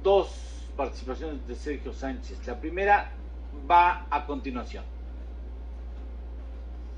dos participaciones de Sergio Sánchez. La primera va a continuación.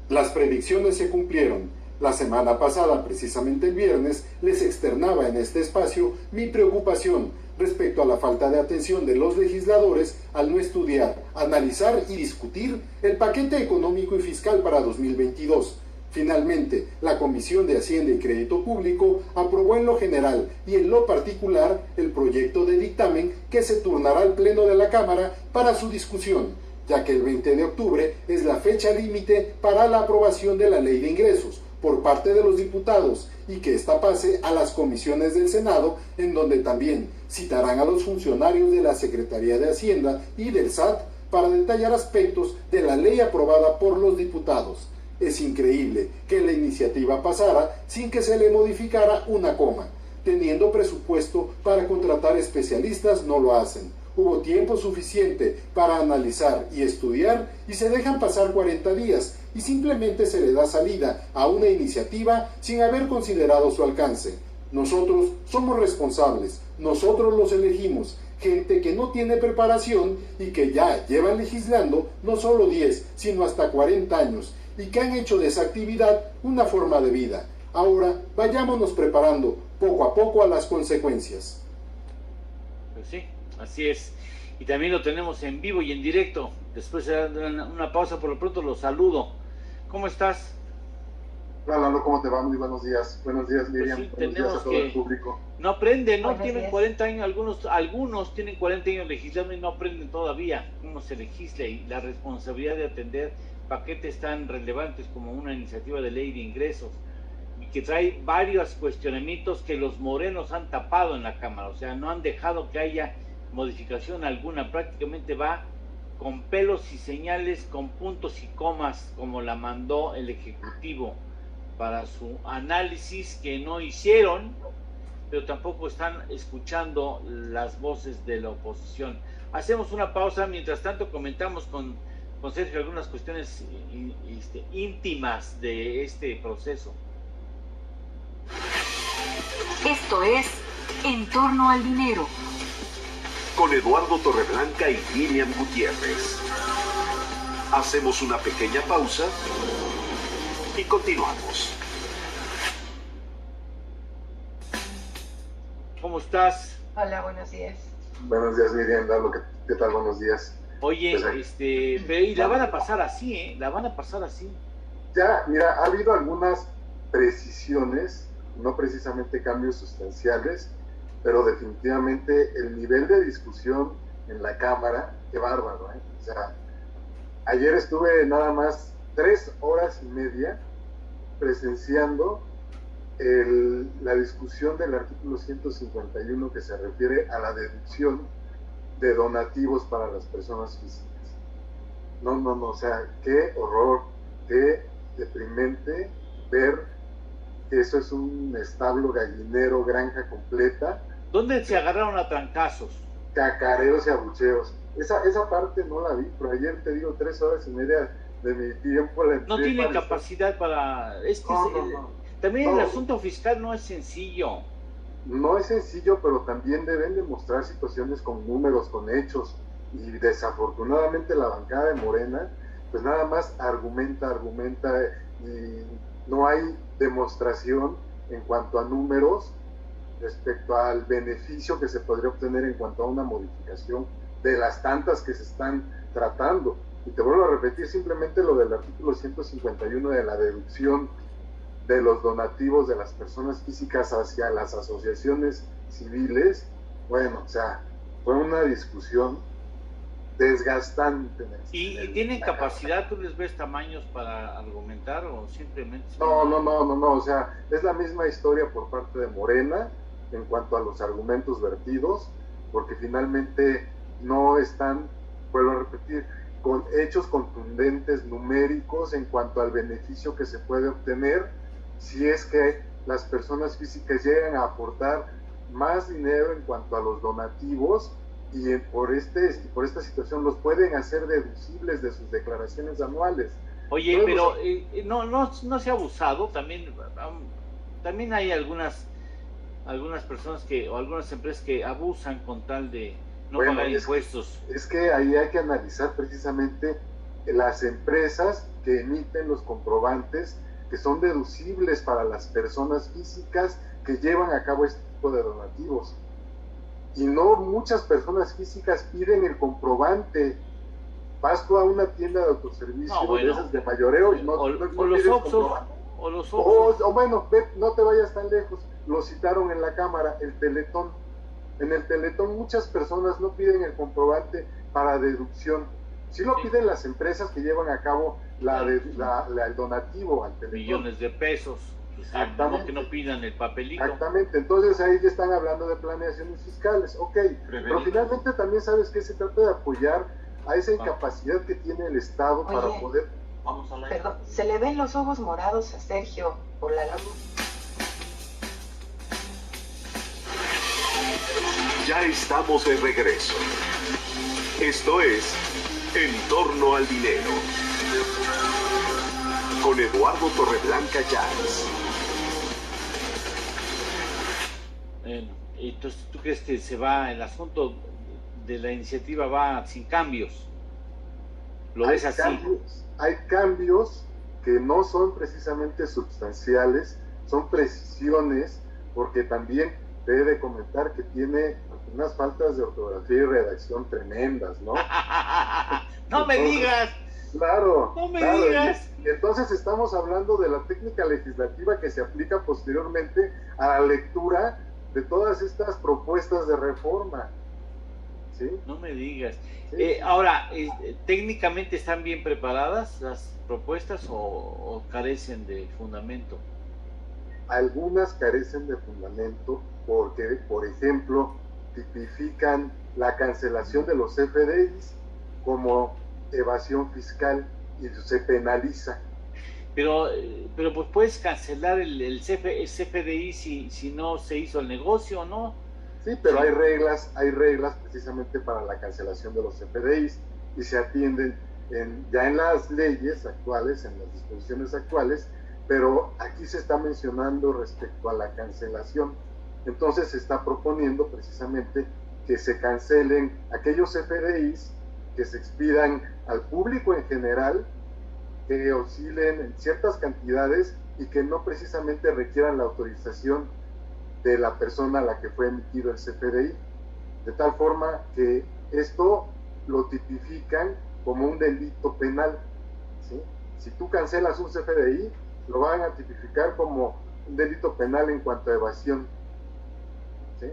Las predicciones se cumplieron. La semana pasada, precisamente el viernes, les externaba en este espacio mi preocupación respecto a la falta de atención de los legisladores al no estudiar, analizar y discutir el paquete económico y fiscal para 2022. Finalmente, la Comisión de Hacienda y Crédito Público aprobó en lo general y en lo particular el proyecto de dictamen que se turnará al Pleno de la Cámara para su discusión, ya que el 20 de octubre es la fecha límite para la aprobación de la Ley de Ingresos por parte de los diputados y que ésta pase a las comisiones del Senado, en donde también citarán a los funcionarios de la Secretaría de Hacienda y del SAT para detallar aspectos de la ley aprobada por los diputados. Es increíble que la iniciativa pasara sin que se le modificara una coma. Teniendo presupuesto para contratar especialistas, no lo hacen. Hubo tiempo suficiente para analizar y estudiar y se dejan pasar 40 días y simplemente se le da salida a una iniciativa sin haber considerado su alcance. Nosotros somos responsables, nosotros los elegimos, gente que no tiene preparación y que ya llevan legislando no solo 10, sino hasta 40 años y que han hecho de esa actividad una forma de vida. Ahora vayámonos preparando poco a poco a las consecuencias. Pues sí, así es. Y también lo tenemos en vivo y en directo. Después de una pausa, por lo pronto los saludo. ¿Cómo estás? Hola, Lalo, ¿cómo te va? Muy buenos días. Buenos días, Miriam. Pues sí, buenos días a todo el público. No aprenden, ¿no? Buenos Tienen días. 40 años, algunos tienen 40 años legislando y no aprenden todavía cómo se legisla y la responsabilidad de atender paquetes tan relevantes como una iniciativa de ley de ingresos y que trae varios cuestionamientos que los morenos han tapado en la Cámara, o sea, no han dejado que haya modificación alguna, prácticamente va con pelos y señales, con puntos y comas, como la mandó el Ejecutivo para su análisis que no hicieron, pero tampoco están escuchando las voces de la oposición. Hacemos una pausa, mientras tanto comentamos con Sergio algunas cuestiones íntimas de este proceso. Esto es En torno al dinero. Con Eduardo Torreblanca y Miriam Gutiérrez. Hacemos una pequeña pausa y continuamos. ¿Cómo estás? Hola, buenos días. Buenos días, Miriam. Lalo, ¿qué tal? Buenos días. Oye, Pues, pero y la van a pasar así, ¿eh? La van a pasar así. Ya, mira, ha habido algunas precisiones, no precisamente cambios sustanciales, pero definitivamente el nivel de discusión en la Cámara, qué bárbaro, ¿eh? O sea, ayer estuve nada más 3 horas y media presenciando la discusión del artículo 151 que se refiere a la deducción de donativos para las personas físicas. No, o sea, qué horror, qué deprimente ver que eso es un establo gallinero, granja completa. ¿Dónde se agarraron a trancazos? Cacareos y abucheos. Esa parte no la vi, pero ayer te digo 3 horas y media de mi tiempo. No tienen capacidad para... Es que también el asunto fiscal no es sencillo. No es sencillo, pero también deben demostrar situaciones con números, con hechos. Y desafortunadamente la bancada de Morena, pues nada más argumenta, y no hay demostración en cuanto a números respecto al beneficio que se podría obtener en cuanto a una modificación de las tantas que se están tratando. Y te vuelvo a repetir simplemente lo del artículo 151 de la deducción de los donativos de las personas físicas hacia las asociaciones civiles. Bueno, o sea, fue una discusión desgastante. ¿Y tienen capacidad? ¿Tú les ves tamaños para argumentar o simplemente...? No, o sea, es la misma historia por parte de Morena en cuanto a los argumentos vertidos, porque finalmente no están, vuelvo a repetir, con hechos contundentes, numéricos en cuanto al beneficio que se puede obtener si es que las personas físicas llegan a aportar más dinero en cuanto a los donativos y por esta situación los pueden hacer deducibles de sus declaraciones anuales. Oye, Luego, pero no se ha abusado, también hay algunas algunas personas o algunas empresas que abusan con tal de no Bueno, pagar impuestos. Es que ahí hay que analizar precisamente las empresas que emiten los comprobantes que son deducibles para las personas físicas que llevan a cabo este tipo de donativos. Y no muchas personas físicas piden el comprobante. Vas tú a una tienda de autoservicio, de esas de mayoreo, y no los Oxxos, o los Oxxos. O bueno, no te vayas tan lejos, lo citaron en la Cámara, el Teletón. En el Teletón muchas personas no piden el comprobante para deducción. Sí lo piden las empresas que llevan a cabo el donativo al Teletón. Millones de pesos. Exactamente. Que no pidan el papelito. Exactamente, entonces ahí ya están hablando de planeaciones fiscales, ok, pero finalmente también sabes que se trata de apoyar a esa incapacidad que tiene el Estado para poder... Vamos a la... Perdón, se le ven los ojos morados a Sergio por la luz. Ya estamos de regreso. Esto es En torno al dinero. Con Eduardo Torreblanca Llanes. Bueno, entonces, ¿tú crees que el asunto de la iniciativa va sin cambios? ¿Lo ves así? Hay cambios que no son precisamente sustanciales, son precisiones, porque también te he de comentar que tiene unas faltas de ortografía y redacción tremendas, ¿no? ¡No me digas! Claro, no me digas. Y entonces estamos hablando de la técnica legislativa que se aplica posteriormente a la lectura de todas estas propuestas de reforma. ¿Sí? No me digas. Sí. Ahora, ¿técnicamente están bien preparadas las propuestas o carecen de fundamento? Algunas carecen de fundamento porque, por ejemplo, tipifican la cancelación de los CFDIs como evasión fiscal y se penaliza. Pero pues puedes cancelar el CFDI si no se hizo el negocio, ¿no? Sí, pero sí. Hay reglas precisamente para la cancelación de los CFDIs y se atienden ya en las leyes actuales, en las disposiciones actuales, pero aquí se está mencionando respecto a la cancelación. Entonces se está proponiendo precisamente que se cancelen aquellos CFDIs que se expidan al público en general, que oscilen en ciertas cantidades y que no precisamente requieran la autorización de la persona a la que fue emitido el CFDI, de tal forma que esto lo tipifican como un delito penal, ¿sí? Si tú cancelas un CFDI, lo van a tipificar como un delito penal en cuanto a evasión, ¿sí?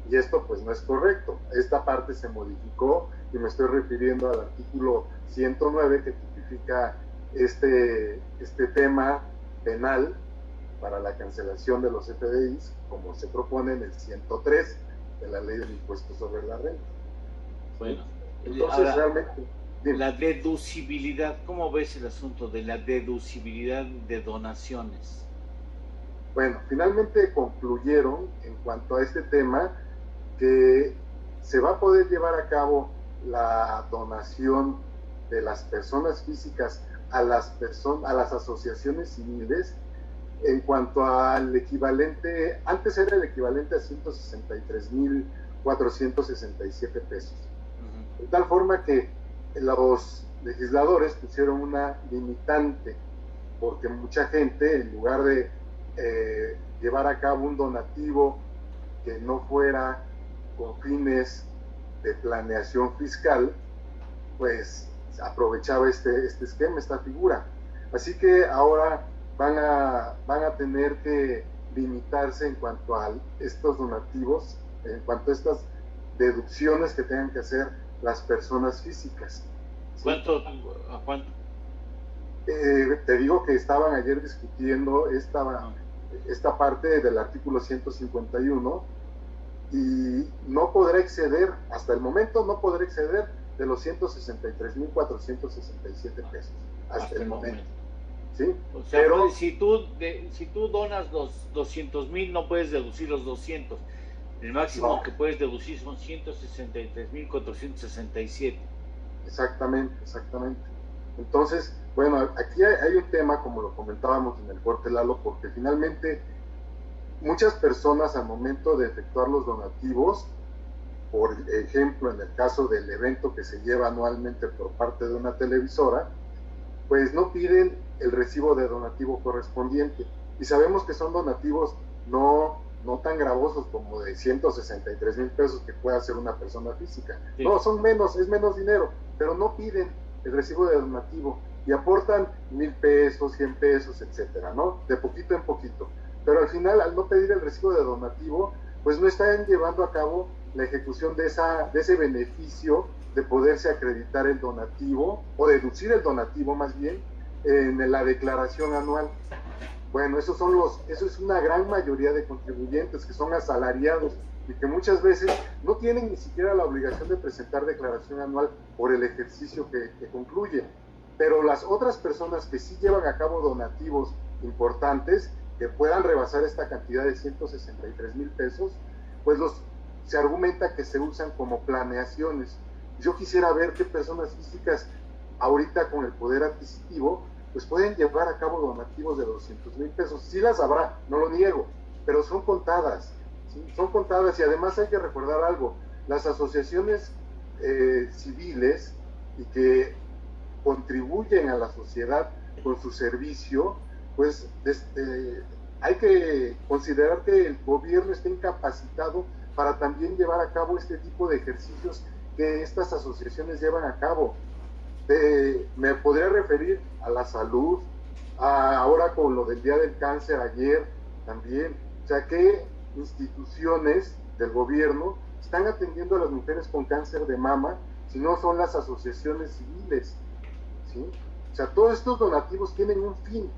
Y esto pues no es correcto. Esta parte se modificó y me estoy refiriendo al artículo 109 que tipifica este tema penal para la cancelación de los CFDIs, como se propone en el 103 de la Ley del Impuesto sobre la Renta. Bueno, entonces ahora, realmente... Dime. La deducibilidad, ¿cómo ves el asunto de la deducibilidad de donaciones? Bueno, finalmente concluyeron en cuanto a este tema que se va a poder llevar a cabo la donación de las personas físicas a las asociaciones civiles en cuanto al equivalente, antes era el equivalente a 163,467 pesos. De tal forma que los legisladores pusieron una limitante, porque mucha gente, en lugar de llevar a cabo un donativo que no fuera con fines de planeación fiscal, pues aprovechaba este esquema, esta figura. Así que ahora van a tener que limitarse en cuanto a estos donativos, en cuanto a estas deducciones que tengan que hacer las personas físicas. ¿Sí? ¿A cuánto? Te digo que estaban ayer discutiendo esta parte del artículo 151 y no podrá exceder, hasta el momento no podrá exceder de los 163,467 pesos, hasta el momento. ¿Sí? O sea, pero si tú donas los 200,000 no puedes deducir los 200. El máximo que puedes deducir son 163,467. Exactamente. Entonces, bueno, aquí hay un tema, como lo comentábamos en el corte, Lalo, porque finalmente muchas personas al momento de efectuar los donativos, por ejemplo, en el caso del evento que se lleva anualmente por parte de una televisora, pues no piden el recibo de donativo correspondiente. Y sabemos que son donativos no tan gravosos como de 163,000 pesos que puede hacer una persona física. Sí. No, son menos, es menos dinero, pero no piden el recibo de donativo y aportan 1,000 pesos, 100 pesos, etcétera, ¿no? De poquito en poquito. Pero al final, al no pedir el recibo de donativo, pues no están llevando a cabo la ejecución de ese beneficio de poderse acreditar el donativo, o deducir el donativo más bien, en la declaración anual. Bueno, eso es una gran mayoría de contribuyentes que son asalariados y que muchas veces no tienen ni siquiera la obligación de presentar declaración anual por el ejercicio que concluye. Pero las otras personas que sí llevan a cabo donativos importantes, que puedan rebasar esta cantidad de 163,000 pesos, pues se argumenta que se usan como planeaciones. Yo quisiera ver qué personas físicas ahorita con el poder adquisitivo pues pueden llevar a cabo donativos de 200,000 pesos. Sí las habrá, no lo niego, pero son contadas, ¿sí? Son contadas. Y además hay que recordar algo: las asociaciones civiles y que contribuyen a la sociedad con su servicio, pues hay que considerar que el gobierno está incapacitado para también llevar a cabo este tipo de ejercicios que estas asociaciones llevan a cabo. Me podría referir a la salud, ahora con lo del Día del Cáncer ayer también. O sea, ¿qué instituciones del gobierno están atendiendo a las mujeres con cáncer de mama si no son las asociaciones civiles? ¿Sí? O sea, todos estos donativos tienen un fin,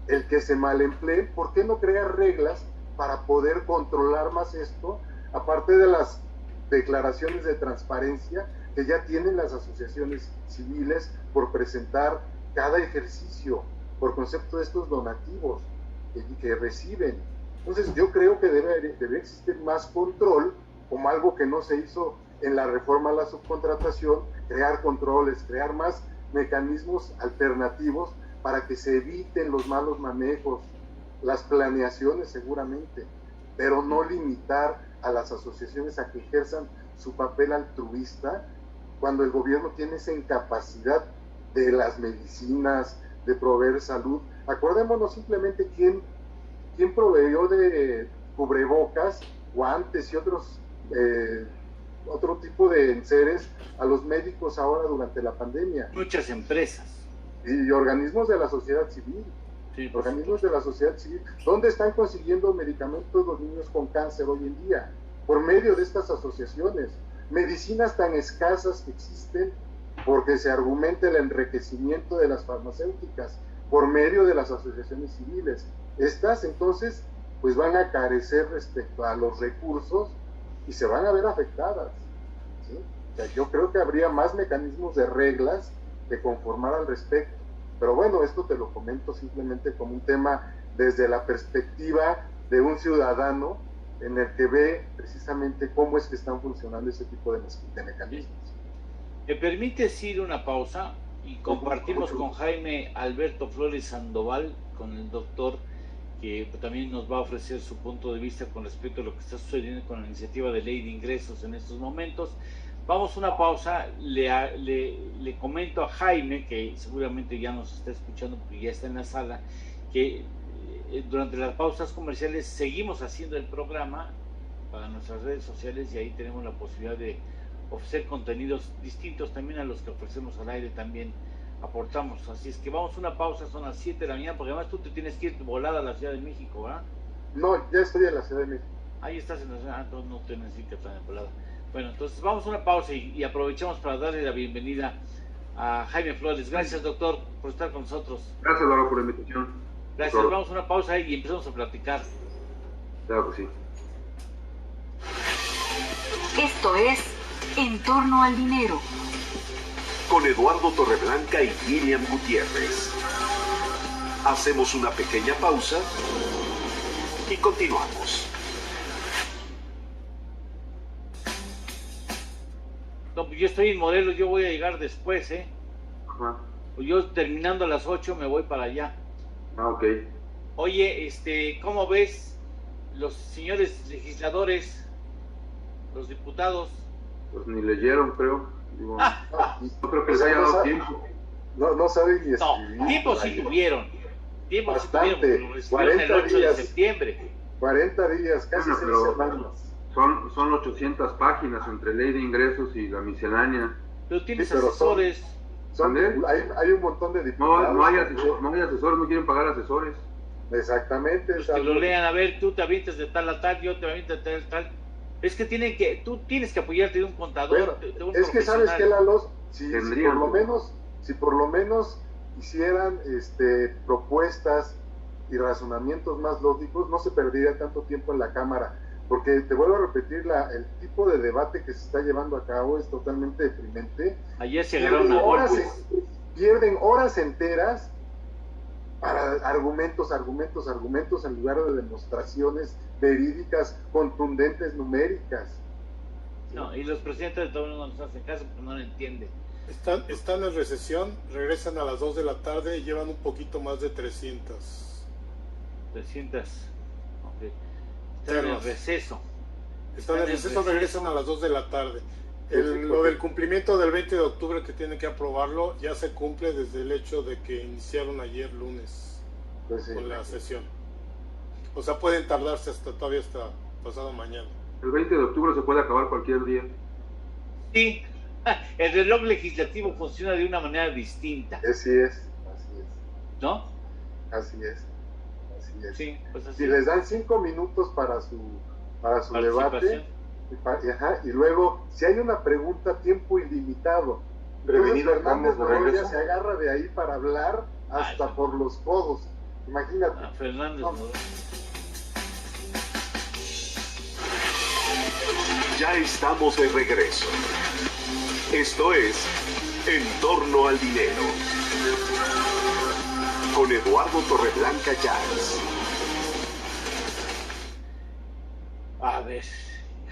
el que se malempleen. ¿Por qué no crear reglas para poder controlar más esto, aparte de las declaraciones de transparencia que ya tienen las asociaciones civiles por presentar cada ejercicio por concepto de estos donativos que reciben? Entonces yo creo que debe existir más control, como algo que no se hizo en la reforma a la subcontratación, crear controles, crear más mecanismos alternativos para que se eviten los malos manejos, las planeaciones seguramente, pero no limitar a las asociaciones a que ejerzan su papel altruista cuando el gobierno tiene esa incapacidad de las medicinas, de proveer salud. Acordémonos simplemente quién proveyó de cubrebocas, guantes y otro tipo de enseres a los médicos ahora durante la pandemia. Muchas empresas. Y organismos de la sociedad civil. Sí, organismos de la sociedad civil. ¿Dónde están consiguiendo medicamentos los niños con cáncer hoy en día? Por medio de estas asociaciones. Medicinas tan escasas que existen porque se argumenta el enriquecimiento de las farmacéuticas por medio de las asociaciones civiles. Estas entonces pues van a carecer respecto a los recursos y se van a ver afectadas, ¿sí? O sea, yo creo que habría más mecanismos de reglas que conformar al respecto. Pero bueno, esto te lo comento simplemente como un tema desde la perspectiva de un ciudadano en el que ve precisamente cómo es que están funcionando ese tipo de mecanismos. ¿Me permites ir una pausa? Y compartimos con Jaime Alberto Flores Sandoval, con el doctor, que también nos va a ofrecer su punto de vista con respecto a lo que está sucediendo con la iniciativa de ley de ingresos en estos momentos. Vamos a una pausa. Le comento a Jaime, que seguramente ya nos está escuchando porque ya está en la sala, que durante las pausas comerciales seguimos haciendo el programa para nuestras redes sociales y ahí tenemos la posibilidad de ofrecer contenidos distintos también a los que ofrecemos al aire, también aportamos. Así es que vamos a una pausa, son las 7 de la mañana, porque además tú te tienes que ir volada a la Ciudad de México, ¿verdad? No, ya estoy en la Ciudad de México. Ahí estás en la Ciudad, entonces no te necesitas tan volada. Bueno, entonces vamos a una pausa y aprovechamos para darle la bienvenida a Jaime Flores. Gracias, doctor, por estar con nosotros. Gracias, Laura, por la invitación. Gracias, doctor. Vamos a una pausa y empezamos a platicar. Claro que sí. Esto es En torno al dinero, con Eduardo Torreblanca y Miriam Gutiérrez. Hacemos una pequeña pausa y continuamos. No, pues yo estoy en Morelos, yo voy a llegar después, Ajá. Pues yo terminando a las 8 me voy para allá. Ah, ok. Oye, ¿cómo ves los señores legisladores, los diputados. Pues ni leyeron, creo. Digo, no creo que O les sea, haya no dado sa- tiempo. No saben ni No, escribir. tiempo sí Ay, tuvieron. Tiempo sí Bastante, tuvieron, porque lo recibieron el 40 8 de días. septiembre. 40 días, casi Bueno, 6 pero- semanas. Son 800 páginas entre ley de ingresos y la miscelánea. Pero tienes Sí, pero asesores. ¿Dónde? Hay un montón de No, diputados. no hay asesores, no quieren pagar asesores. Exactamente. Pues o sea, que lo lean, a ver, tú te avientas de tal a tal, yo te aviento de tal a tal. Es que tú tienes que apoyarte de un contador, Bueno, de un es que sabes que, profesional. Lalo, si Tendrían, por lo menos hicieran propuestas y razonamientos más lógicos, no se perdería tanto tiempo en la Cámara, porque te vuelvo a repetir, el tipo de debate que se está llevando a cabo es totalmente deprimente. Ayer se agarraron a golpes. Pierden horas enteras para argumentos en lugar de demostraciones verídicas, contundentes, numéricas. No, y los presidentes de todo el mundo no nos hacen caso porque no lo entienden. Están en recesión, regresan a las 2 de la tarde y llevan un poquito más de 300. 300. Ok. Están en Terras. receso. Están en receso, regresan a las 2 de la tarde. Sí, Lo del cumplimiento del 20 de octubre que tienen que aprobarlo ya se cumple desde el hecho de que iniciaron ayer lunes Pues sí. con la sesión. O sea, pueden tardarse todavía hasta pasado mañana. El 20 de octubre se puede acabar cualquier día. Sí, el reloj legislativo funciona de una manera distinta, Así es, ¿no? así es. Sí, pues así. Si les dan 5 minutos para su debate, Participación. y luego, si hay una pregunta, tiempo ilimitado. Entonces Prevenidos, Fernández vamos de Noroña regreso. se agarra de ahí para hablar hasta eso. por los codos. Imagínate. A Fernández No. Noroña. Ya estamos de regreso. Esto es En torno al dinero. Con Eduardo Torreblanca Llanes. A ver,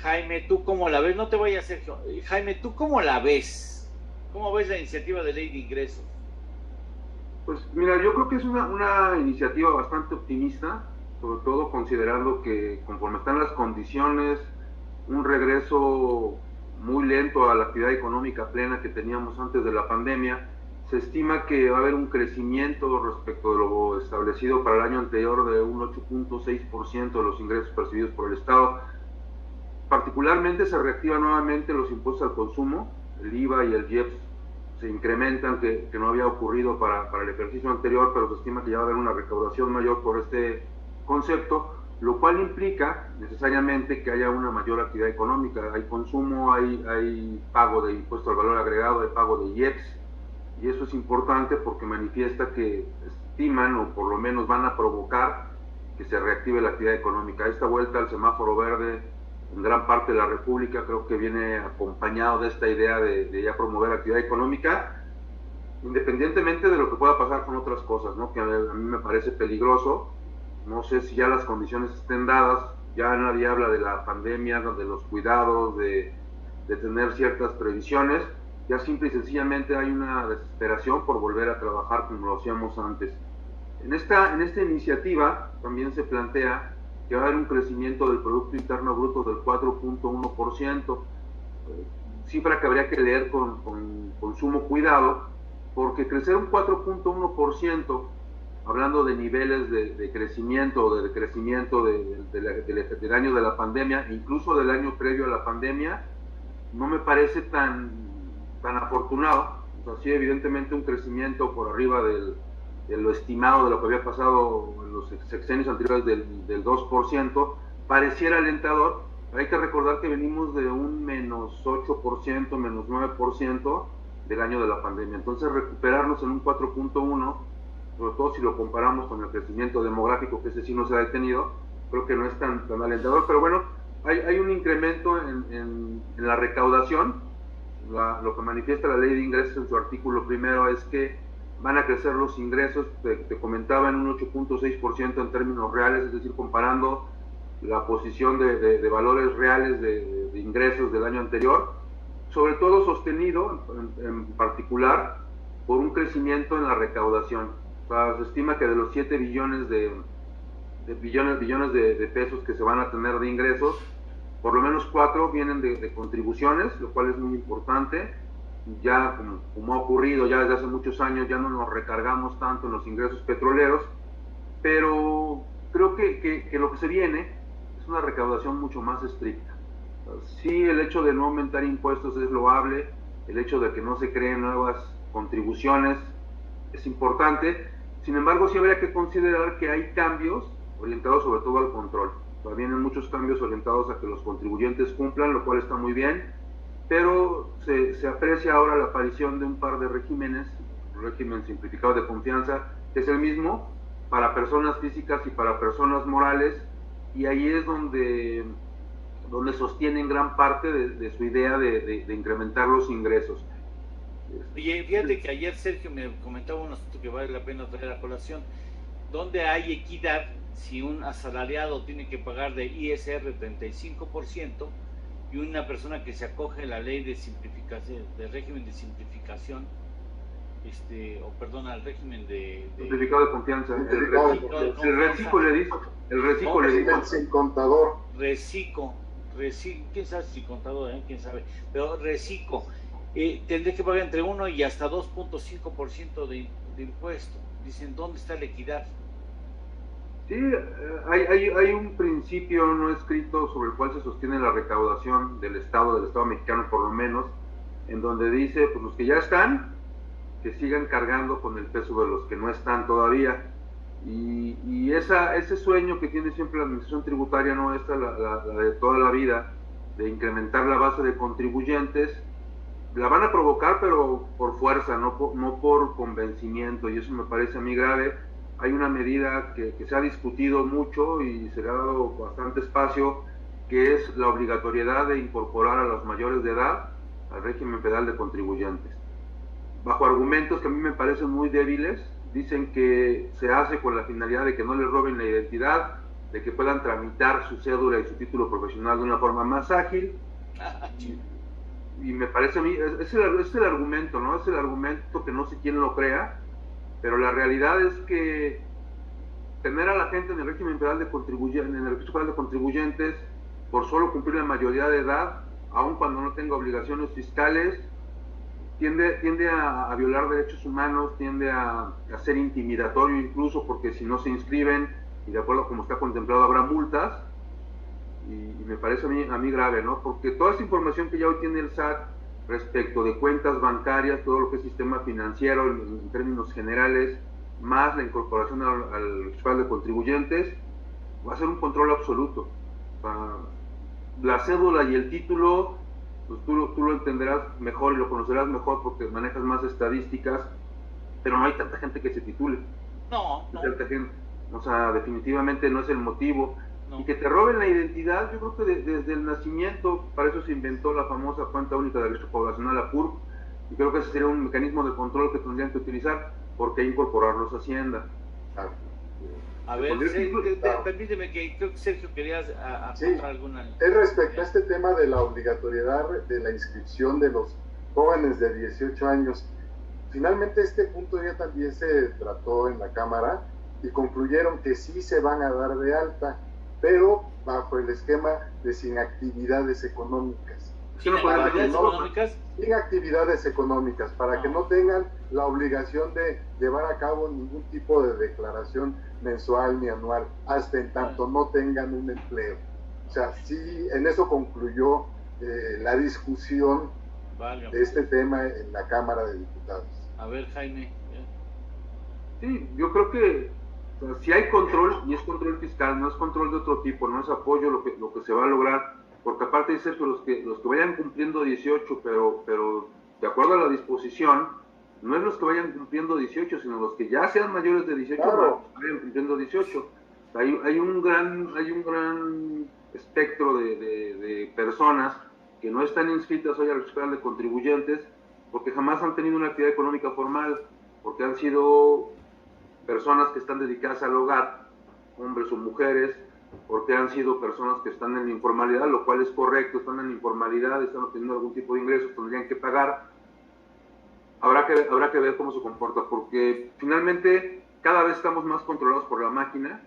Jaime, ¿tú cómo la ves? No te vayas, Sergio. Jaime, ¿tú cómo la ves? ¿Cómo ves la iniciativa de ley de ingresos? Pues mira, yo creo que es una iniciativa bastante optimista, sobre todo considerando que conforme están las condiciones, un regreso muy lento a la actividad económica plena que teníamos antes de la pandemia, se estima que va a haber un crecimiento respecto de lo establecido para el año anterior de un 8.6% de los ingresos percibidos por el Estado. Particularmente se reactivan nuevamente los impuestos al consumo, el IVA y el IEPS se incrementan, que no había ocurrido para el ejercicio anterior, pero se estima que ya va a haber una recaudación mayor por este concepto, lo cual implica necesariamente que haya una mayor actividad económica. Hay consumo, hay pago de impuesto al valor agregado, hay pago de IEPS, y eso es importante porque manifiesta que estiman, o por lo menos van a provocar, que se reactive la actividad económica. Esta vuelta al semáforo verde en gran parte de la República creo que viene acompañado de esta idea de ya promover actividad económica, independientemente de lo que pueda pasar con otras cosas, ¿no? Que a mí me parece peligroso. No sé si ya las condiciones estén dadas, ya nadie habla de la pandemia, de los cuidados, de tener ciertas previsiones, ya simple y sencillamente hay una desesperación por volver a trabajar como lo hacíamos antes. En esta iniciativa también se plantea que va a haber un crecimiento del Producto Interno Bruto del 4.1%, cifra que habría que leer con sumo cuidado, porque crecer un 4.1%, hablando de niveles de crecimiento o de decrecimiento del año de la pandemia, incluso del año previo a la pandemia, no me parece tan afortunado. O sea, sí, evidentemente un crecimiento por arriba de lo estimado, de lo que había pasado en los sexenios anteriores del 2%, pareciera alentador. Hay que recordar que venimos de un menos 8%, menos 9% del año de la pandemia. Entonces recuperarnos en un 4.1%, sobre todo si lo comparamos con el crecimiento demográfico, que ese sí no se ha detenido, creo que no es tan alentador. Pero bueno, hay un incremento en la recaudación. Lo que manifiesta la ley de ingresos en su artículo primero es que van a crecer los ingresos, te comentaba, en un 8.6% en términos reales, es decir, comparando la posición de valores reales de ingresos del año anterior, sobre todo sostenido en particular por un crecimiento en la recaudación. O sea, se estima que de los 7 billones de billones de pesos que se van a tener de ingresos, por lo menos 4 vienen de contribuciones, lo cual es muy importante. Ya como ha ocurrido ya desde hace muchos años, ya no nos recargamos tanto en los ingresos petroleros, pero creo que lo que se viene es una recaudación mucho más estricta. Sí, el hecho de no aumentar impuestos es loable, el hecho de que no se creen nuevas contribuciones es importante. Sin embargo, sí habría que considerar que hay cambios orientados sobre todo al control. Vienen muchos cambios orientados a que los contribuyentes cumplan, lo cual está muy bien, pero se aprecia ahora la aparición de un par de regímenes, el régimen simplificado de confianza, que es el mismo para personas físicas y para personas morales, y ahí es donde sostienen gran parte de su idea de incrementar los ingresos. Oye, fíjate que ayer Sergio me comentaba un asunto que vale la pena traer a colación. ¿Dónde hay equidad si un asalariado tiene que pagar de ISR 35% y una persona que se acoge a la ley de simplificación, del régimen de simplificación, al régimen de simplificado de confianza, el reciclo le dice, sin contador, reciclo, quién sabe si contador, quién sabe, pero reciclo, tendré que pagar entre 1 y hasta 2.5% de impuesto. Dicen, ¿dónde está la equidad? Sí, hay un principio no escrito sobre el cual se sostiene la recaudación del Estado mexicano por lo menos, en donde dice, pues los que ya están, que sigan cargando con el peso de los que no están todavía. Y ese sueño que tiene siempre la administración tributaria, no esta la de toda la vida, de incrementar la base de contribuyentes, la van a provocar, pero por fuerza, no por convencimiento, y eso me parece a mí grave. Hay una medida que se ha discutido mucho y se le ha dado bastante espacio, que es la obligatoriedad de incorporar a los mayores de edad al régimen federal de contribuyentes. Bajo argumentos que a mí me parecen muy débiles, dicen que se hace con la finalidad de que no les roben la identidad, de que puedan tramitar su cédula y su título profesional de una forma más ágil. Y me parece a mí, es el argumento, ¿no? Es el argumento que no sé quién lo crea, pero la realidad es que tener a la gente en el régimen federal de contribuyentes por solo cumplir la mayoría de edad, aun cuando no tenga obligaciones fiscales, tiende a violar derechos humanos, tiende a ser intimidatorio incluso, porque si no se inscriben, y de acuerdo a como está contemplado, habrá multas, y me parece a mí grave, ¿no? Porque toda esa información que ya hoy tiene el SAT respecto de cuentas bancarias, todo lo que es sistema financiero en términos generales, más la incorporación al registro de contribuyentes, va a ser un control absoluto. La cédula y el título, pues tú lo entenderás mejor y lo conocerás mejor porque manejas más estadísticas, pero no hay tanta gente que se titule. No. Tanta gente. O sea, definitivamente no es el motivo. No. Y que te roben la identidad, yo creo que desde el nacimiento, para eso se inventó la famosa cuenta única de registro poblacional, la PURP, y creo que ese sería un mecanismo de control que tendrían que utilizar, porque incorporarlos a Hacienda. A ver, permíteme, que creo que Sergio quería aportar alguna. Es respecto a este tema de la obligatoriedad de la inscripción de los jóvenes de 18 años. Finalmente este punto ya también se trató en la Cámara y concluyeron que sí se van a dar de alta, pero bajo el esquema de sin actividades económicas. ¿Sin actividades económicas? Sin actividades económicas, para que no tengan la obligación de llevar a cabo ningún tipo de declaración mensual ni anual, hasta en tanto no tengan un empleo. O sea, sí, en eso concluyó la discusión de este tema en la Cámara de Diputados. A ver, Jaime. Sí, yo creo que si hay control, y es control fiscal, no es control de otro tipo, no es apoyo lo que se va a lograr, porque aparte dice que los que vayan cumpliendo 18, pero de acuerdo a la disposición, no es los que vayan cumpliendo 18, sino los que ya sean mayores de 18, claro, vayan cumpliendo 18. Hay un gran espectro de personas que no están inscritas hoy al registro de contribuyentes porque jamás han tenido una actividad económica formal, porque han sido personas que están dedicadas al hogar, hombres o mujeres, porque han sido personas que están en la informalidad, lo cual es correcto, están en la informalidad, están obteniendo algún tipo de ingresos, tendrían que pagar. Habrá que ver cómo se comporta, porque finalmente cada vez estamos más controlados por la máquina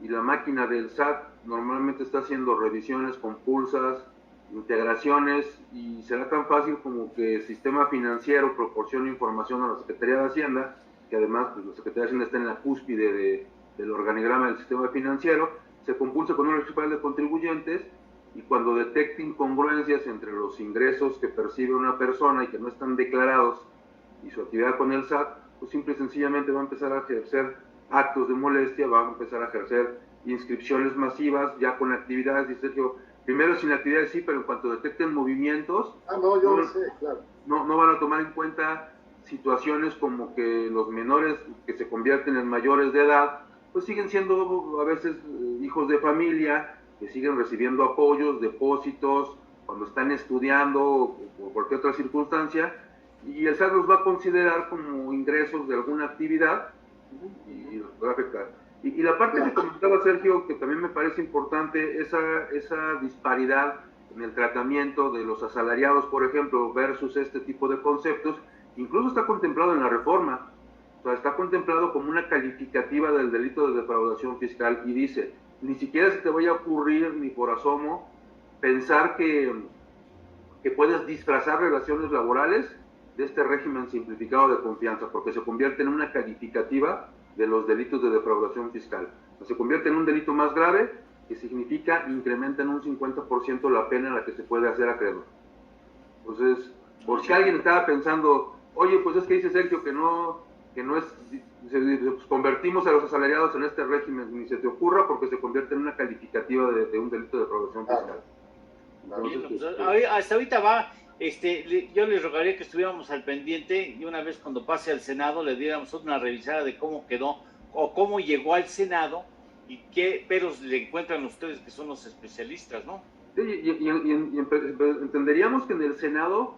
y la máquina del SAT normalmente está haciendo revisiones compulsas, integraciones, y será tan fácil como que el sistema financiero proporcione información a la Secretaría de Hacienda, que además pues, la Secretaría de Hacienda está en la cúspide del organigrama del sistema financiero, se compulsa con un registro de contribuyentes, y cuando detecte incongruencias entre los ingresos que percibe una persona y que no están declarados y su actividad con el SAT, pues simple y sencillamente va a empezar a ejercer actos de molestia, va a empezar a ejercer inscripciones masivas ya con actividades, dice Sergio, primero sin actividades sí, pero en cuanto detecten movimientos, yo lo sé, claro. No van a tomar en cuenta situaciones como que los menores que se convierten en mayores de edad, pues siguen siendo a veces hijos de familia, que siguen recibiendo apoyos, depósitos, cuando están estudiando o por cualquier otra circunstancia, y el SAT los va a considerar como ingresos de alguna actividad y los va a afectar. Y la parte que comentaba Sergio, que también me parece importante, esa disparidad en el tratamiento de los asalariados, por ejemplo, versus este tipo de conceptos, incluso está contemplado en la reforma. O sea, está contemplado como una calificativa del delito de defraudación fiscal y dice, ni siquiera se te vaya a ocurrir ni por asomo pensar que puedes disfrazar relaciones laborales de este régimen simplificado de confianza, porque se convierte en una calificativa de los delitos de defraudación fiscal. O sea, se convierte en un delito más grave, que significa incrementa en un 50% la pena en la que se puede hacer acreedor. Entonces, por si alguien estaba pensando, oye, pues es que dice Sergio que no es, pues convertimos a los asalariados en este régimen, ni se te ocurra, porque se convierte en una calificativa de un delito de defraudación fiscal. Entonces, hasta ahorita va, yo les rogaría que estuviéramos al pendiente y una vez cuando pase al Senado le diéramos una revisada de cómo quedó o cómo llegó al Senado y qué peros le encuentran ustedes que son los especialistas, ¿no? Sí, y entenderíamos que en el Senado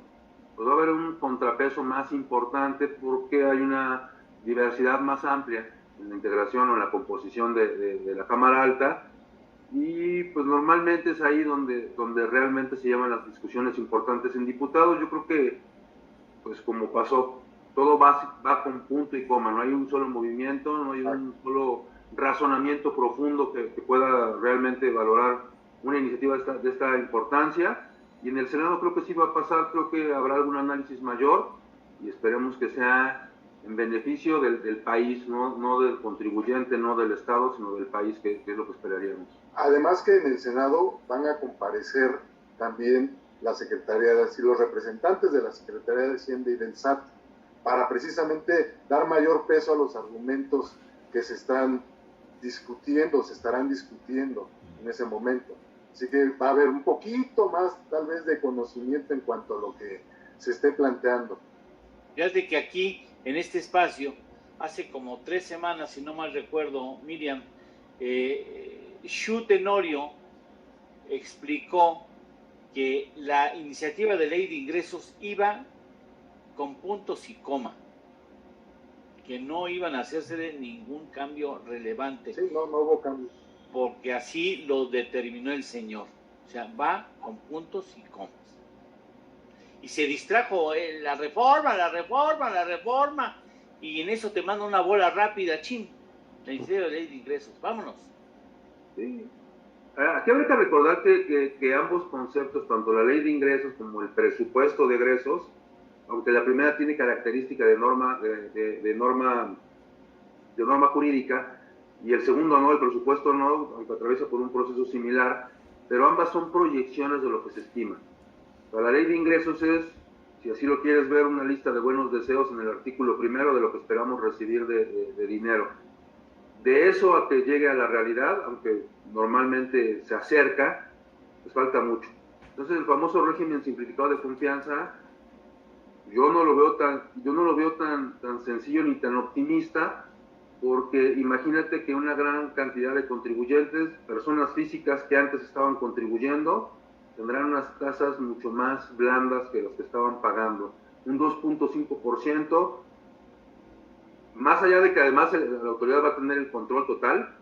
pues, va a haber un contrapeso más importante porque hay una diversidad más amplia en la integración o en la composición de la Cámara Alta, y pues normalmente es ahí donde realmente se llevan las discusiones importantes en diputados. Yo creo que, pues como pasó, todo va con punto y coma, no hay un solo movimiento, no hay un solo razonamiento profundo que pueda realmente valorar una iniciativa de esta importancia, y en el Senado creo que sí va a pasar, creo que habrá algún análisis mayor, y esperemos que sea en beneficio del país, no del contribuyente, no del Estado, sino del país, que es lo que esperaríamos. Además que en el Senado van a comparecer también la Secretaría de Hacienda, los representantes de la Secretaría de Hacienda y del SAT, para precisamente dar mayor peso a los argumentos que se estarán discutiendo en ese momento. Así que va a haber un poquito más, tal vez, de conocimiento en cuanto a lo que se esté planteando. Fíjate que aquí, en este espacio, hace como 3 semanas, si no mal recuerdo, Miriam, Shu Tenorio explicó que la iniciativa de ley de ingresos iba con puntos y coma, que no iban a hacerse ningún cambio relevante. Sí, no hubo cambios. Porque así lo determinó el señor. O sea, va con puntos y comas. Y se distrajo la reforma, y en eso te manda una bola rápida, chin, la iniciativa de ley de ingresos, vámonos. Sí. Aquí habría que recordar que ambos conceptos, tanto la ley de ingresos como el presupuesto de egresos, aunque la primera tiene característica de norma jurídica, y el segundo no, el presupuesto no, aunque atraviesa por un proceso similar, pero ambas son proyecciones de lo que se estima. La ley de ingresos es, si así lo quieres ver, una lista de buenos deseos en el artículo primero de lo que esperamos recibir de dinero. De eso a que llegue a la realidad, aunque normalmente se acerca, pues falta mucho. Entonces el famoso régimen simplificado de confianza, yo no lo veo tan sencillo ni tan optimista, porque imagínate que una gran cantidad de contribuyentes, personas físicas que antes estaban contribuyendo, tendrán unas tasas mucho más blandas que las que estaban pagando, un 2.5%, más allá de que además la autoridad va a tener el control total.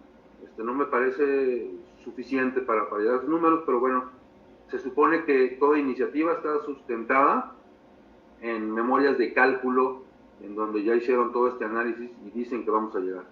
No me parece suficiente para llegar a esos números, pero bueno, se supone que toda iniciativa está sustentada en memorias de cálculo, en donde ya hicieron todo este análisis y dicen que vamos a llegar.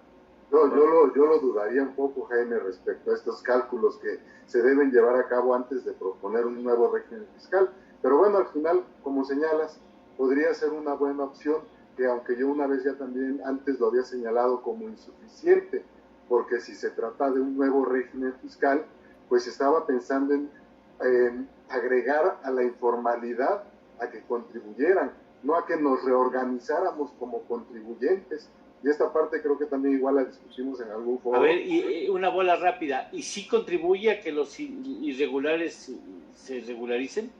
yo lo dudaría un poco, Jaime, respecto a estos cálculos que se deben llevar a cabo antes de proponer un nuevo régimen fiscal. Pero bueno, al final, como señalas, podría ser una buena opción, que aunque yo una vez ya también antes lo había señalado como insuficiente, porque si se trata de un nuevo régimen fiscal, pues estaba pensando en agregar a la informalidad a que contribuyeran, no a que nos reorganizáramos como contribuyentes. Y esta parte creo que también igual la discutimos en algún foro. A ver, y una bola rápida. ¿Y sí contribuye a que los irregulares se regularicen?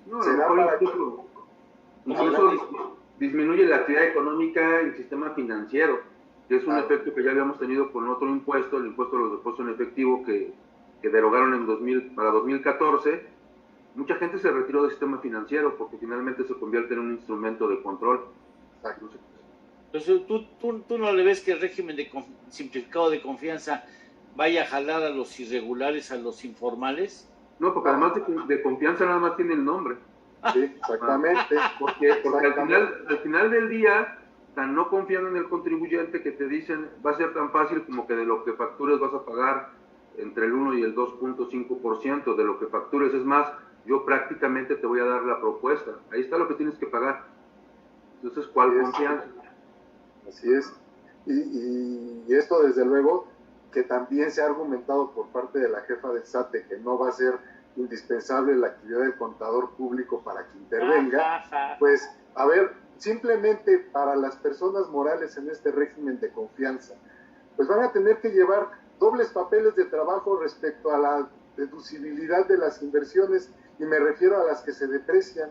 No, será para incluso disminuye la actividad económica en el sistema financiero, que es un efecto que ya habíamos tenido con otro impuesto, el impuesto a los depósitos en efectivo que derogaron para 2014. Mucha gente se retiró del sistema financiero porque finalmente se convierte en un instrumento de control. Entonces, ¿tú no le ves que el régimen simplificado de confianza vaya a jalar a los irregulares, a los informales? No, porque además de confianza nada más tiene el nombre. Sí, exactamente. Porque al final del día, tan no confiando en el contribuyente que te dicen va a ser tan fácil como que de lo que factures vas a pagar entre el 1 y el 2.5% de lo que factures. Es más, yo prácticamente te voy a dar la propuesta. Ahí está lo que tienes que pagar. Entonces, ¿cuál confianza? Así es. Y esto, desde luego, que también se ha argumentado por parte de la jefa del SAT que no va a ser indispensable la actividad del contador público para que intervenga. Pues, a ver, simplemente para las personas morales en este régimen de confianza, pues van a tener que llevar dobles papeles de trabajo respecto a la deducibilidad de las inversiones, y me refiero a las que se deprecian,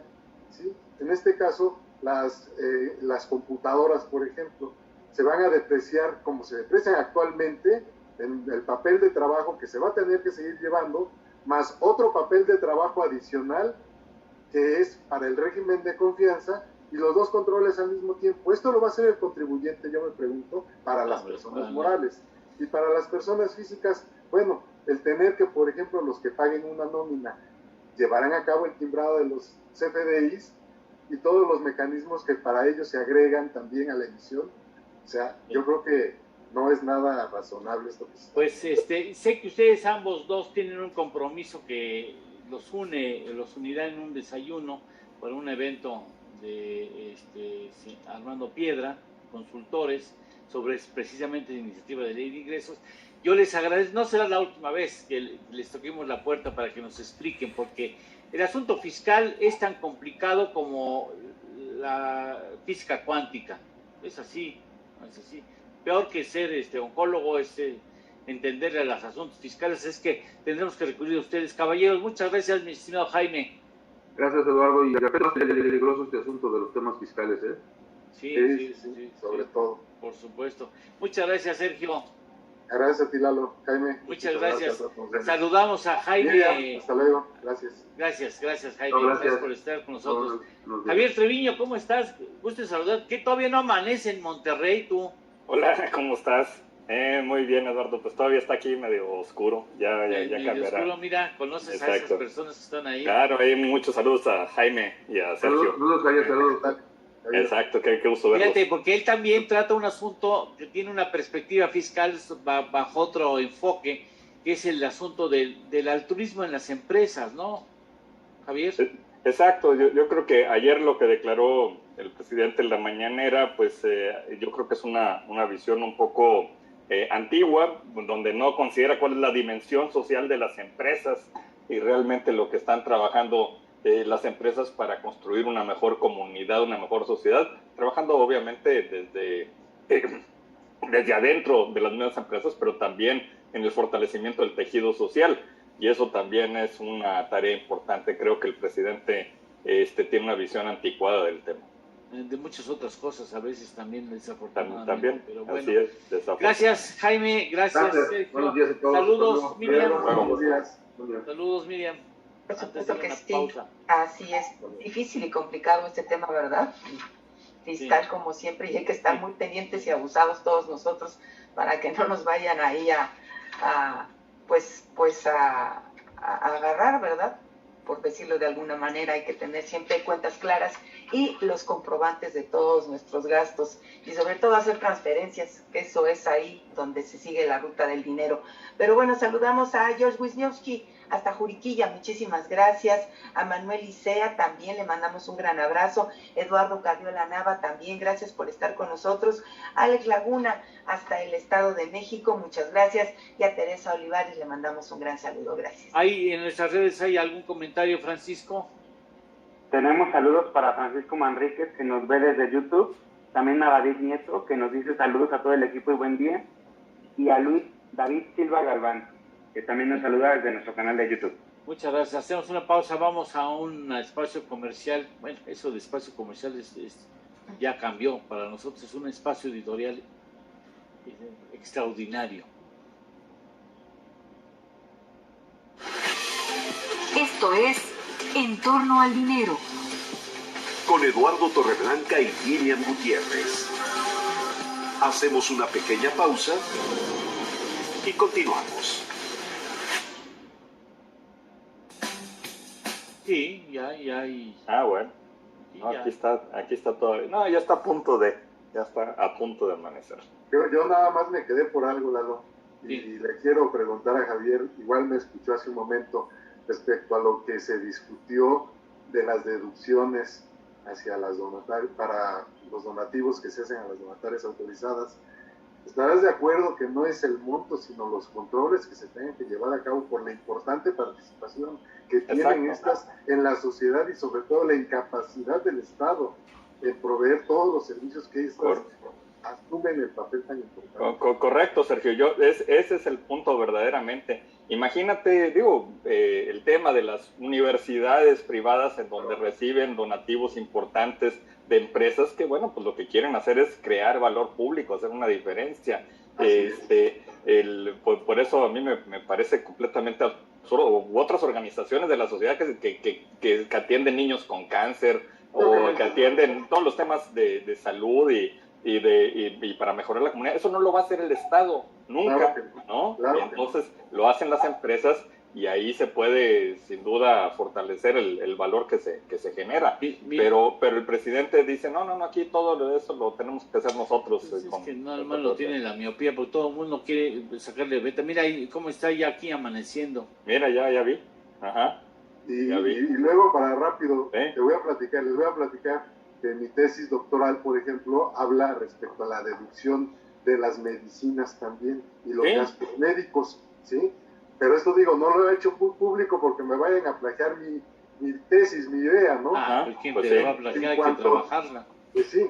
¿sí? En este caso, las computadoras, por ejemplo, se van a depreciar como se deprecian actualmente en el papel de trabajo que se va a tener que seguir llevando, más otro papel de trabajo adicional que es para el régimen de confianza, y los dos controles al mismo tiempo. Esto lo va a hacer el contribuyente, yo me pregunto, para las personas morales. Y para las personas físicas, bueno, el tener que, por ejemplo, los que paguen una nómina llevarán a cabo el timbrado de los CFDIs y todos los mecanismos que para ellos se agregan también a la emisión. O sea, yo creo que no es nada razonable esto que se está. Pues sé que ustedes ambos dos tienen un compromiso que los unirá en un desayuno para un evento de Armando Piedra, consultores, sobre precisamente la iniciativa de ley de ingresos. Yo les agradezco, no será la última vez que les toquemos la puerta para que nos expliquen, porque el asunto fiscal es tan complicado como la física cuántica. Es así. Peor que ser oncólogo es entenderle a los asuntos fiscales. Es que tendremos que recurrir a ustedes. Caballeros, muchas gracias, mi estimado Jaime. Gracias, Eduardo, y apenas peligroso este asunto de los temas fiscales, ¿eh? Sí, sobre todo. Por supuesto. Muchas gracias, Sergio. Gracias a ti, Lalo. Jaime. Muchas gracias. Saludamos a Jaime. Miriam, hasta luego. Gracias. Gracias, Jaime. Gracias por estar con nosotros. Javier Treviño, ¿cómo estás? Gusto de saludar. ¿Qué todavía no amanece en Monterrey, tú? Hola, ¿cómo estás? Muy bien, Eduardo. Pues todavía está aquí medio oscuro. Ya cambiará. Oscuro, mira, conoces Exacto. A esas personas que están ahí. Claro, muchos saludos a Jaime y a Sergio. Saludos, Javier, saludos. Exacto, qué gusto verlos. Fíjate, porque él también trata un asunto que tiene una perspectiva fiscal bajo otro enfoque, que es el asunto del altruismo en las empresas, ¿no, Javier? Exacto, yo creo que ayer lo que declaró el presidente en la mañanera, pues yo creo que es una visión un poco antigua, donde no considera cuál es la dimensión social de las empresas y realmente lo que están trabajando las empresas para construir una mejor comunidad, una mejor sociedad, trabajando obviamente desde adentro de las mismas empresas, pero también en el fortalecimiento del tejido social, y eso también es una tarea importante. Creo que el presidente tiene una visión anticuada del tema. De muchas otras cosas, a veces también desafortunadamente. También, pero bueno. Así es, desafortunadamente. Gracias, Jaime, gracias, Sergio. Buenos días a todos. Saludos, Miriam. Buenos días. Saludos, Miriam. Por supuesto que sí, así es, difícil y complicado este tema, ¿verdad? Fiscal, sí. Como siempre, y hay que estar muy pendientes y abusados todos nosotros para que no nos vayan ahí a agarrar, ¿verdad? por decirlo de alguna manera. Hay que tener siempre cuentas claras y los comprobantes de todos nuestros gastos y sobre todo hacer transferencias, que eso es ahí donde se sigue la ruta del dinero. Pero bueno, saludamos a George Wisniewski hasta Juriquilla, muchísimas gracias. A Manuel Icea también le mandamos un gran abrazo. Eduardo Cardiola Nava también, gracias por estar con nosotros. Alex Laguna hasta el Estado de México, muchas gracias. Y a Teresa Olivares le mandamos un gran saludo, gracias. ¿Ahí en nuestras redes hay algún comentario, Francisco? Tenemos saludos para Francisco Manríquez, que nos ve desde YouTube. También a David Nieto, que nos dice saludos a todo el equipo y buen día. Y a Luis David Silva Galván, que también nos saluda desde nuestro canal de YouTube. Muchas gracias. Hacemos una pausa, vamos a un espacio comercial. Bueno, eso de espacio comercial ya cambió. Para nosotros es un espacio editorial extraordinario. Esto es En torno al dinero. Con Eduardo Torreblanca y Miriam Gutiérrez. Hacemos una pequeña pausa y continuamos. Sí, ya. Bueno. No, aquí está todavía. No, ya está a punto de amanecer. Yo nada más me quedé por algo, Lalo, y le quiero preguntar a Javier, igual me escuchó hace un momento, respecto a lo que se discutió de las deducciones hacia para los donativos que se hacen a las donatarias autorizadas. ¿Estarás de acuerdo que no es el monto, sino los controles que se tengan que llevar a cabo por la importante participación que tienen estas en la sociedad y sobre todo la incapacidad del Estado en proveer todos los servicios que estas asumen el papel tan importante? Correcto, Sergio. Ese es el punto verdaderamente. Imagínate, el tema de las universidades privadas en donde reciben donativos importantes de empresas que, bueno, pues lo que quieren hacer es crear valor público, hacer una diferencia. Por eso a mí me parece completamente absurdo. U otras organizaciones de la sociedad que atienden niños con cáncer o que atienden todos los temas de salud y para mejorar la comunidad. Eso no lo va a hacer el Estado, nunca, ¿no? Y entonces lo hacen las empresas y ahí se puede, sin duda, fortalecer el valor que se genera. Pero el presidente dice, no, aquí todo eso lo tenemos que hacer nosotros. Es que nada más lo tiene la miopía, porque todo el mundo quiere sacarle beta. Mira ahí cómo está ya aquí amaneciendo. Mira, ya vi. Ajá. Y luego, para rápido, les voy a platicar que mi tesis doctoral, por ejemplo, habla respecto a la deducción de las medicinas también y los gastos médicos, ¿sí? Pero esto no lo he hecho público porque me vayan a plagiar mi tesis, mi idea, ¿no? Pues ¿quién te va a plagiar? Hay que trabajarla. Pues sí,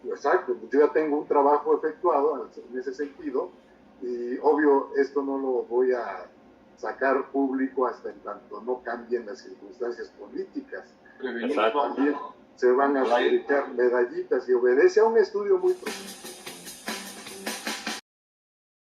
exacto, yo ya tengo un trabajo efectuado en ese sentido y obvio esto no lo voy a sacar público hasta en tanto no cambien las circunstancias políticas. También se van a fabricar medallitas y obedece a un estudio muy profundo.